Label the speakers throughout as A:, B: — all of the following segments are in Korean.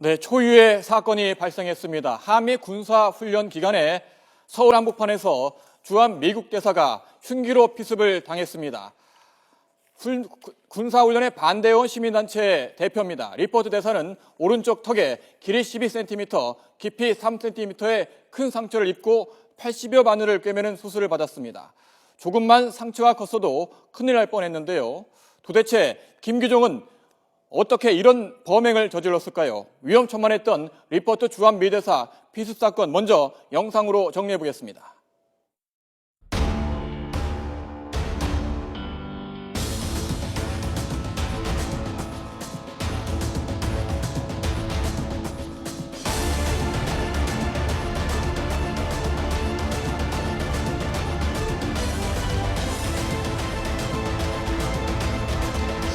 A: 네, 초유의 사건이 발생했습니다. 한미 군사훈련 기간에 서울 한복판에서 주한 미국 대사가 흉기로 피습을 당했습니다. 군사훈련에 반대해온 시민단체 대표입니다. 리포트 대사는 오른쪽 턱에 길이 12cm, 깊이 3cm의 큰 상처를 입고 80여 바늘을 꿰매는 수술을 받았습니다. 조금만 상처가 컸어도 큰일 날 뻔했는데요. 도대체 김규종은 어떻게 이런 범행을 저질렀을까요? 위험천만했던 리포트 주한 미 대사 피습 사건 먼저 영상으로 정리해 보겠습니다.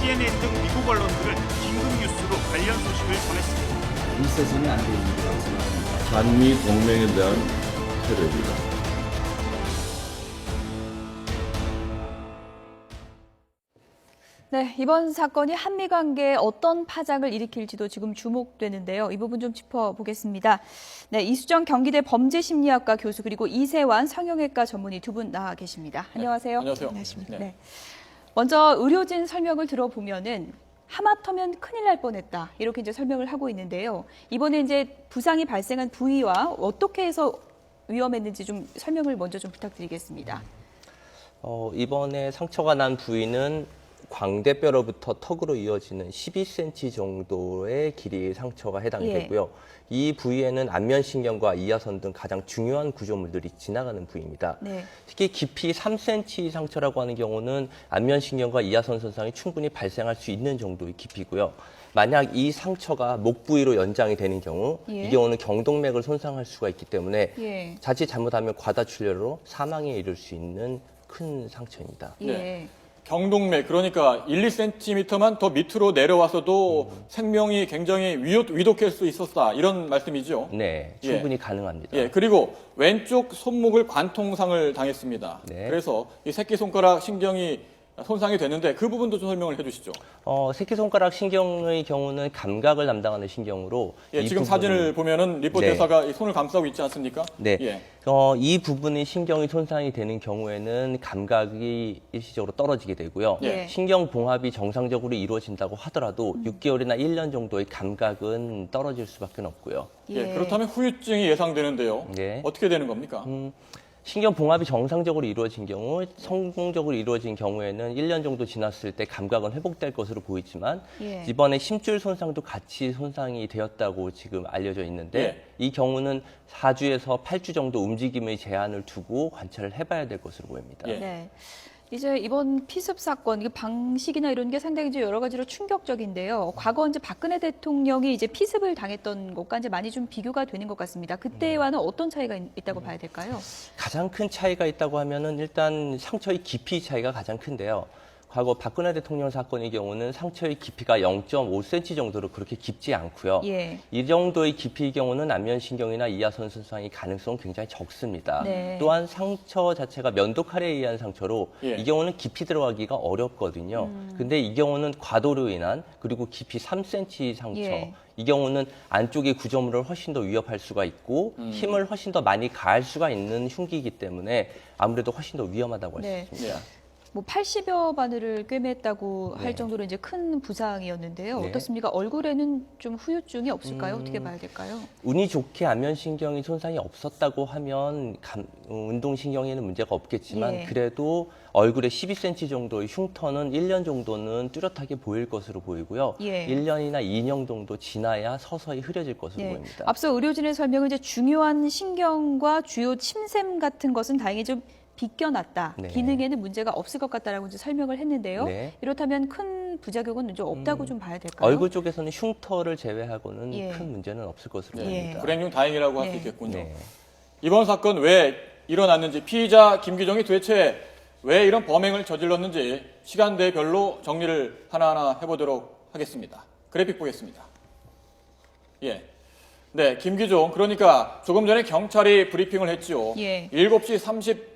B: CNN 등 미국 언론들은 긴급 뉴스로 관련 소식을 전했습니다.
C: 있어서는 안 되는 일이라고 생각합니다.
D: 한미 동맹에 대한 테러입니다.
E: 네, 이번 사건이 한미 관계에 어떤 파장을 일으킬지도 지금 주목되는데요. 이 부분 좀 짚어보겠습니다. 네, 이수정 경기대 범죄심리학과 교수 그리고 이세환 성형외과 전문의 두 분 나와 계십니다. 안녕하세요.
A: 네, 안녕하세요.
E: 안녕하십니까. 네. 먼저 의료진 설명을 들어보면은 하마터면 큰일 날 뻔했다 이렇게 이제 설명을 하고 있는데요. 이번에 이제 부상이 발생한 부위와 어떻게 해서 위험했는지 좀 설명을 먼저 좀 부탁드리겠습니다.
F: 이번에 상처가 난 부위는 광대뼈로부터 턱으로 이어지는 12cm 정도의 길이의 상처가 해당이 되고요. 이 부위에는 안면신경과 이하선 등 가장 중요한 구조물들이 지나가는 부위입니다.
E: 네.
F: 특히 깊이 3cm 상처라고 하는 경우는 안면신경과 이하선 손상이 충분히 발생할 수 있는 정도의 깊이고요. 만약 이 상처가 목 부위로 연장이 되는 경우, 이 경우는 경동맥을 손상할 수가 있기 때문에 자칫 잘못하면 과다출혈로 사망에 이를 수 있는 큰 상처입니다.
A: 네. 경동맥, 그러니까 1, 2cm만 더 밑으로 내려와서도 생명이 굉장히 위독할 수 있었다, 이런 말씀이죠?
F: 네, 충분히 가능합니다.
A: 예, 그리고 왼쪽 손목을 관통상을 당했습니다.
F: 네.
A: 그래서 이 새끼손가락 신경이 손상이 됐는데 그 부분도 좀 설명을 해주시죠.
F: 새끼손가락 신경의 경우는 감각을 담당하는 신경으로
A: 예, 지금 사진을 보면은 리포트 대사가 이 손을 감싸고 있지 않습니까?
F: 네.
A: 예.
F: 이 부분의 신경이 손상이 되는 경우에는 감각이 일시적으로 떨어지게 되고요. 신경 봉합이 정상적으로 이루어진다고 하더라도 6개월이나 1년 정도의 감각은 떨어질 수밖에 없고요.
A: 예, 그렇다면 후유증이 예상되는데요.
F: 네.
A: 어떻게 되는 겁니까?
F: 신경 봉합이 정상적으로 이루어진 경우, 성공적으로 이루어진 경우에는 1년 정도 지났을 때 감각은 회복될 것으로 보이지만 이번에 심줄 손상도 같이 손상이 되었다고 지금 알려져 있는데 이 경우는 4주에서 8주 정도 움직임의 제한을 두고 관찰을 해봐야 될 것으로 보입니다.
E: 네. 이제 이번 피습 사건, 이게 방식이나 이런 게 상당히 이제 여러 가지로 충격적인데요. 과거 이제 박근혜 대통령이 이제 피습을 당했던 것과 이제 많이 좀 비교가 되는 것 같습니다. 그때와는 어떤 차이가 있다고 봐야 될까요?
F: 가장 큰 차이가 있다고 하면은 일단 상처의 깊이 차이가 가장 큰데요. 과거 박근혜 대통령 사건의 경우는 상처의 깊이가 0.5cm 정도로 그렇게 깊지 않고요. 이 정도의 깊이의 경우는 안면신경이나 이하선 손상의 가능성은 굉장히 적습니다. 또한 상처 자체가 면도칼에 의한 상처로 이 경우는 깊이 들어가기가 어렵거든요. 근데 이 경우는 과도로 인한 그리고 깊이 3cm 상처, 이 경우는 안쪽의 구조물을 훨씬 더 위협할 수가 있고 힘을 훨씬 더 많이 가할 수가 있는 흉기이기 때문에 아무래도 훨씬 더 위험하다고 할 수 있습니다.
E: 뭐 80여 바늘을 꿰맸다고 할 정도로 이제 큰 부상이었는데요. 어떻습니까? 얼굴에는 좀 후유증이 없을까요? 어떻게 봐야 될까요?
F: 운이 좋게 안면신경이 손상이 없었다고 하면 운동신경에는 문제가 없겠지만 그래도 얼굴에 12cm 정도의 흉터는 1년 정도는 뚜렷하게 보일 것으로 보이고요. 1년이나 2년 정도 지나야 서서히 흐려질 것으로 보입니다.
E: 앞서 의료진의 설명은 이제 중요한 신경과 주요 침샘 같은 것은 다행히 좀 비껴놨다. 기능에는 문제가 없을 것 같다라고 이제 설명을 했는데요. 이렇다면 큰 부작용은 좀 없다고 좀 봐야 될까요?
F: 얼굴 쪽에서는 흉터를 제외하고는 큰 문제는 없을 것으로 보입니다.
A: 불행 중 다행이라고 할 수 있겠군요. 이번 사건 왜 일어났는지, 피의자 김규종이 도대체 왜 이런 범행을 저질렀는지 시간대별로 정리를 하나하나 해보도록 하겠습니다. 그래픽 보겠습니다. 네, 김규종, 그러니까 조금 전에 경찰이 브리핑을 했지요. 7시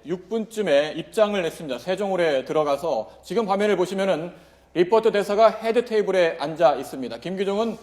A: 36분쯤에 입장을 냈습니다. 세종홀에 들어가서 지금 화면을 보시면은 리포트 대사가 헤드 테이블에 앉아 있습니다. 김규종은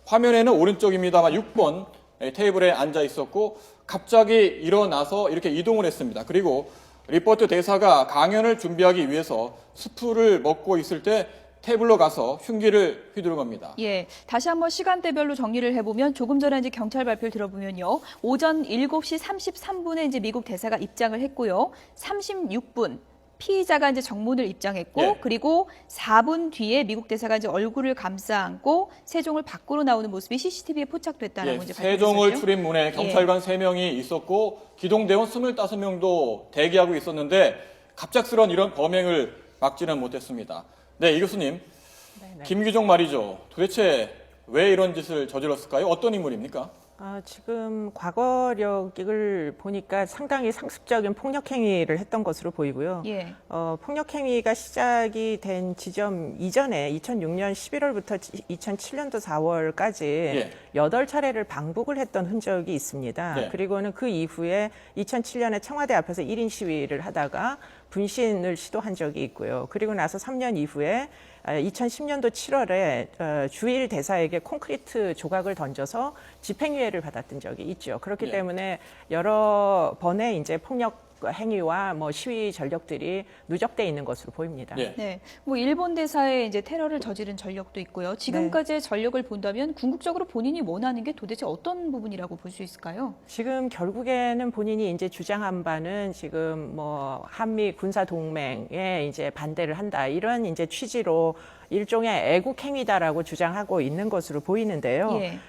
A: 화면에는 오른쪽입니다만 6번 테이블에 앉아 있었고 갑자기 일어나서 이렇게 이동을 했습니다. 그리고 리포트 대사가 강연을 준비하기 위해서 스프를 먹고 있을 때 테이블로 가서 흉기를 휘두른 겁니다.
E: 예, 다시 한번 시간대별로 정리를 해보면 조금 전에 이제 경찰 발표를 들어보면요. 오전 7시 33분에 이제 미국 대사가 입장을 했고요. 36분. 피의자가 이제 정문을 입장했고,
A: 예.
E: 그리고 4분 뒤에 미국 대사가 이제 얼굴을 감싸 안고 세종을 밖으로 나오는 모습이 CCTV에 포착됐다라고 이제
A: 세종을
E: 발표했었죠.
A: 출입문에 경찰관 3명이 있었고 기동대원 25명도 대기하고 있었는데 갑작스런 이런 범행을 막지는 못했습니다. 네, 이 교수님. 김규종 말이죠. 도대체 왜 이런 짓을 저질렀을까요? 어떤 인물입니까?
G: 지금 과거력을 보니까 상당히 상습적인 폭력 행위를 했던 것으로 보이고요.
E: 예.
G: 폭력 행위가 시작이 된 지점 이전에 2006년 11월부터 2007년도 4월까지
A: 예.
G: 8차례를 방북을 했던 흔적이 있습니다.
A: 네.
G: 그리고는 그 이후에 2007년에 청와대 앞에서 1인 시위를 하다가 분신을 시도한 적이 있고요. 그리고 나서 3년 이후에 2010년도 7월에 주일 대사에게 콘크리트 조각을 던져서 집행유예를 받았던 적이 있죠. 그렇기
A: 예.
G: 때문에 여러 번의 이제 폭력 행위와 뭐 시위 전력들이 누적돼 있는 것으로 보입니다.
A: 예.
E: 네, 뭐 일본 대사의 이제 테러를 저지른 전력도 있고요. 지금까지의 전력을 본다면 궁극적으로 본인이 원하는 게 도대체 어떤 부분이라고 볼 수 있을까요?
G: 지금 결국에는 본인이 이제 주장한 바는 지금 뭐 한미 군사 동맹에 이제 반대를 한다 이런 이제 취지로 일종의 애국 행위다라고 주장하고 있는 것으로 보이는데요.
E: 예.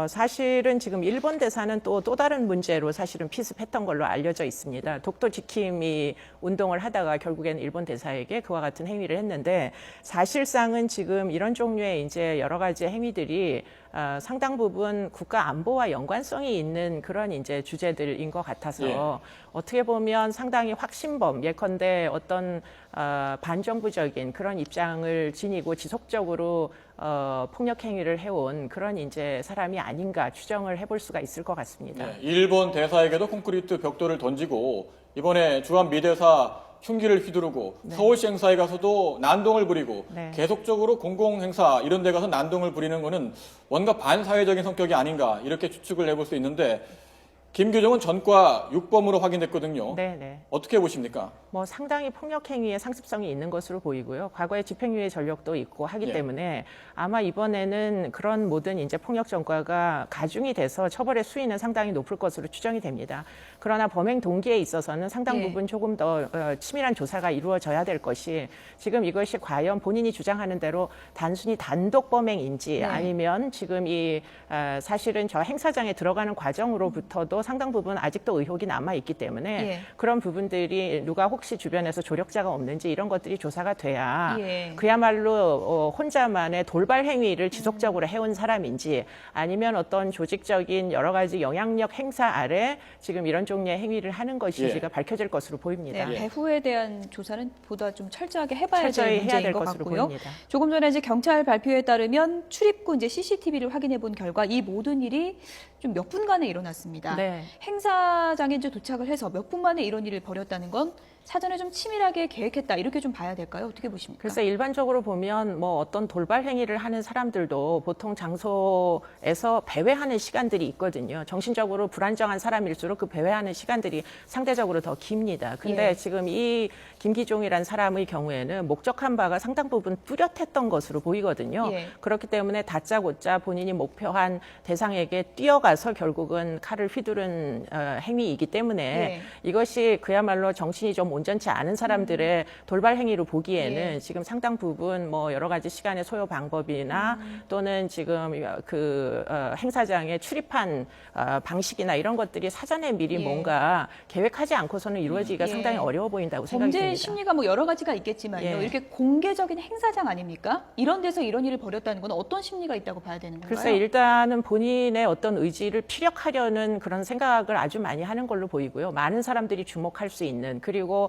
G: 사실은 지금 일본 대사는 또 다른 문제로 사실은 피습했던 걸로 알려져 있습니다. 독도 지킴이 운동을 하다가 결국에는 일본 대사에게 그와 같은 행위를 했는데 사실상은 지금 이런 종류의 이제 여러 가지 행위들이 상당 부분 국가 안보와 연관성이 있는 그런 이제 주제들인 것 같아서
A: 예.
G: 어떻게 보면 상당히 확신범 예컨대 어떤 반정부적인 그런 입장을 지니고 지속적으로 폭력 행위를 해온 그런 이제 사람이 아닌가 추정을 해볼 수가 있을 것 같습니다.
A: 네, 일본 대사에게도 콘크리트 벽돌을 던지고 이번에 주한 미 대사 흉기를 휘두르고 서울시 행사에 가서도 난동을 부리고
G: 네.
A: 계속적으로 공공행사 이런 데 가서 난동을 부리는 것은 뭔가 반사회적인 성격이 아닌가 이렇게 추측을 해볼 수 있는데 김규종은 전과 6범으로 확인됐거든요.
G: 네.
A: 어떻게 보십니까?
G: 뭐 상당히 폭력 행위에 상습성이 있는 것으로 보이고요. 과거에 집행유예 전력도 있고 하기
A: 예.
G: 때문에 아마 이번에는 그런 모든 이제 폭력 전과가 가중이 돼서 처벌의 수위는 상당히 높을 것으로 추정이 됩니다. 그러나 범행 동기에 있어서는 상당
E: 예.
G: 부분 조금 더 치밀한 조사가 이루어져야 될 것이 지금 이것이 과연 본인이 주장하는 대로 단순히 단독 범행인지
E: 네.
G: 아니면 지금 이 사실은 저 행사장에 들어가는 과정으로부터도 상당 부분 아직도 의혹이 남아 있기 때문에
E: 예.
G: 그런 부분들이 누가 혹시 주변에서 조력자가 없는지 이런 것들이 조사가 돼야
E: 예.
G: 그야말로 혼자만의 돌발 행위를 지속적으로 해온 사람인지 아니면 어떤 조직적인 여러 가지 영향력 행사 아래 지금 이런 종류의 행위를 하는 것인지가
A: 예.
G: 밝혀질 것으로 보입니다.
E: 네, 배후에 대한 조사는 보다 좀 철저하게 해봐야 될
G: 철저히 해야
E: 문제인
G: 될
E: 것
G: 것으로
E: 같고요.
G: 보입니다.
E: 조금 전에 이제 경찰 발표에 따르면 출입구 이제 CCTV를 확인해 본 결과 이 모든 일이 좀 몇 분간에 일어났습니다.
G: 네.
E: 행사장에 이제 도착을 해서 몇 분 만에 이런 일을 벌였다는 건 사전에 좀 치밀하게 계획했다 이렇게 좀 봐야 될까요? 어떻게 보십니까?
G: 글쎄 일반적으로 보면 뭐 어떤 돌발 행위를 하는 사람들도 보통 장소에서 배회하는 시간들이 있거든요. 정신적으로 불안정한 사람일수록 그 배회하는 시간들이 상대적으로 더 깁니다. 근데
E: 예.
G: 지금 이 김기종이라는 사람의 경우에는 목적한 바가 상당 부분 뚜렷했던 것으로 보이거든요.
E: 예.
G: 그렇기 때문에 다짜고짜 본인이 목표한 대상에게 뛰어가서 결국은 칼을 휘두른 행위이기 때문에
E: 예.
G: 이것이 그야말로 정신이 좀 온전치 않은 사람들의 돌발 행위로 보기에는
E: 예.
G: 지금 상당 부분 뭐 여러 가지 시간의 소요 방법이나 또는 지금 그 행사장에 출입한 방식이나 이런 것들이 사전에 미리
E: 예.
G: 뭔가 계획하지 않고서는 이루어지기가
E: 예.
G: 상당히 어려워 보인다고 생각이
E: 범죄
G: 듭니다.
E: 심리가 뭐 여러 가지가 있겠지만요.
G: 예.
E: 이렇게 공개적인 행사장 아닙니까? 이런 데서 이런 일을 벌였다는 건 어떤 심리가 있다고 봐야 되는 건가요?
G: 글쎄 일단은 본인의 어떤 의지를 피력하려는 그런 생각을 아주 많이 하는 걸로 보이고요. 많은 사람들이 주목할 수 있는 그리고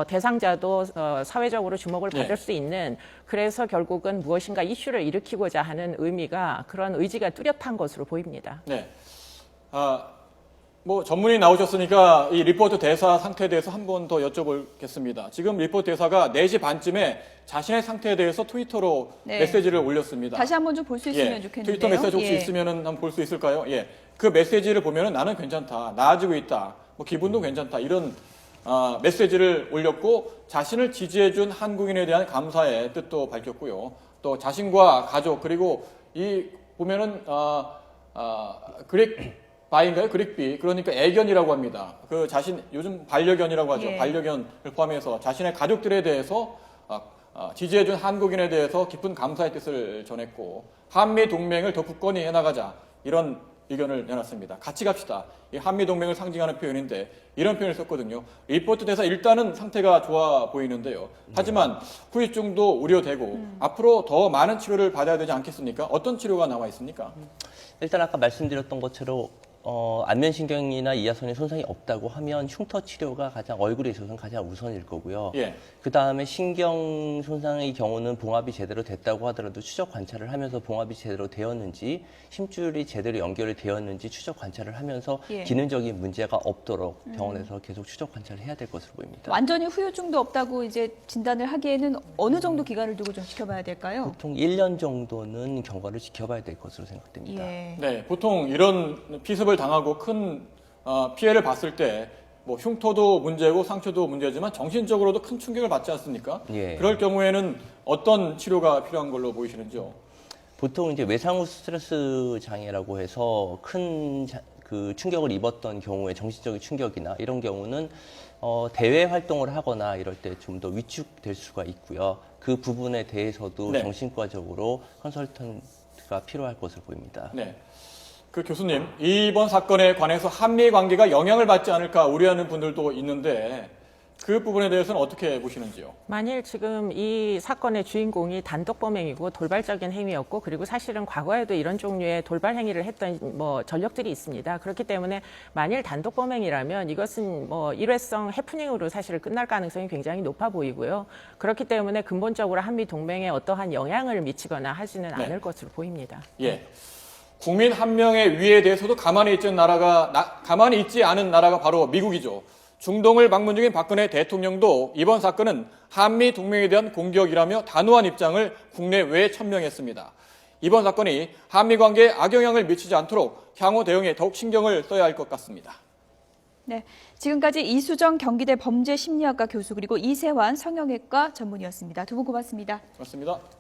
G: 대상자도 사회적으로 주목을 받을
A: 네.
G: 수 있는 그래서 결국은 무엇인가 이슈를 일으키고자 하는 의미가 그런 의지가 뚜렷한 것으로 보입니다.
A: 네. 뭐 전문의 나오셨으니까 이 리포트 대사 상태에 대해서 한 번 더 여쭤보겠습니다. 지금 리포트 대사가 4시 반쯤에 자신의 상태에 대해서 트위터로
E: 네.
A: 메시지를 올렸습니다.
E: 다시 한번 좀 볼 수 있으면
A: 예,
E: 좋겠는데요.
A: 트위터 메시지 혹시 있으면 한번 볼 수 있을까요? 예, 그 메시지를 보면은 나는 괜찮다, 나아지고 있다, 뭐 기분도 괜찮다 이런 메시지를 올렸고 자신을 지지해준 한국인에 대한 감사의 뜻도 밝혔고요. 또 자신과 가족 그리고 이 보면은 그릭 바인가요? 그릭비. 그러니까 애견이라고 합니다. 그 자신 요즘 반려견이라고 하죠.
E: 예.
A: 반려견을 포함해서 자신의 가족들에 대해서 지지해준 한국인에 대해서 깊은 감사의 뜻을 전했고 한미 동맹을 더 굳건히 해나가자 이런 의견을 내놨습니다. 같이 갑시다. 이 한미 동맹을 상징하는 표현인데 이런 표현을 썼거든요. 리포트 대사 일단은 상태가 좋아 보이는데요. 하지만 후유증도 우려되고 앞으로 더 많은 치료를 받아야 되지 않겠습니까? 어떤 치료가 나와 있습니까?
F: 일단 아까 말씀드렸던 것처럼 안면신경이나 이하선에 손상이 없다고 하면 흉터 치료가 가장 얼굴에 있어서는 가장 우선일 거고요.
A: 예.
F: 그 다음에 신경 손상의 경우는 봉합이 제대로 됐다고 하더라도 추적 관찰을 하면서 봉합이 제대로 되었는지 힘줄이 제대로 연결이 되었는지 추적 관찰을 하면서
E: 예.
F: 기능적인 문제가 없도록 병원에서 계속 추적 관찰을 해야 될 것으로 보입니다.
E: 완전히 후유증도 없다고 이제 진단을 하기에는 어느 정도 기간을 두고 좀 지켜봐야 될까요?
F: 보통 1년 정도는 경과를 지켜봐야 될 것으로 생각됩니다.
E: 예.
A: 네, 보통 이런 피습을 당하고 큰 피해를 봤을 때 뭐 흉터도 문제고 상처도 문제지만 정신적으로도 큰 충격을 받지 않습니까?
F: 예.
A: 그럴 경우에는 어떤 치료가 필요한 걸로 보이시는지요?
F: 보통 이제 외상후 스트레스 장애라고 해서 큰 그 충격을 입었던 경우에 정신적인 충격이나 이런 경우는 대외 활동을 하거나 이럴 때 좀 더 위축될 수가 있고요. 그 부분에 대해서도
A: 네.
F: 정신과적으로 컨설턴트가 필요할 것으로 보입니다.
A: 네. 그 교수님, 이번 사건에 관해서 한미 관계가 영향을 받지 않을까 우려하는 분들도 있는데 그 부분에 대해서는 어떻게 보시는지요?
G: 만일 지금 이 사건의 주인공이 단독 범행이고 돌발적인 행위였고 그리고 사실은 과거에도 이런 종류의 돌발 행위를 했던 뭐 전력들이 있습니다. 그렇기 때문에 만일 단독 범행이라면 이것은 뭐 일회성 해프닝으로 사실 끝날 가능성이 굉장히 높아 보이고요. 그렇기 때문에 근본적으로 한미 동맹에 어떠한 영향을 미치거나 하지는
A: 네.
G: 않을 것으로 보입니다.
A: 예. 국민 한 명의 위에 대해서도 가만히 있지 않은 나라가 바로 미국이죠. 중동을 방문 중인 박근혜 대통령도 이번 사건은 한미 동맹에 대한 공격이라며 단호한 입장을 국내외에 천명했습니다. 이번 사건이 한미 관계에 악영향을 미치지 않도록 향후 대응에 더욱 신경을 써야 할 것 같습니다.
E: 네, 지금까지 이수정 경기대 범죄심리학과 교수 그리고 이세환 성형외과 전문의였습니다. 두 분 고맙습니다.
A: 고맙습니다.